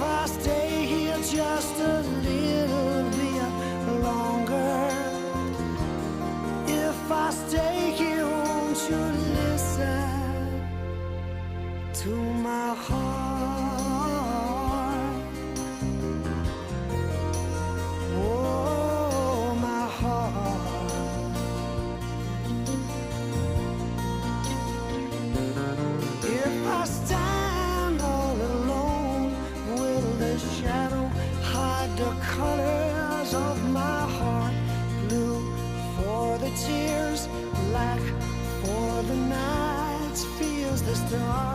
I stay here just a little bit longer, if I stay here, won't you listen to my heart? Oh, my heart. If I stand all alone, will the shadow hide the colors of my heart? Blue for the tears, black for the nights, feels the stars.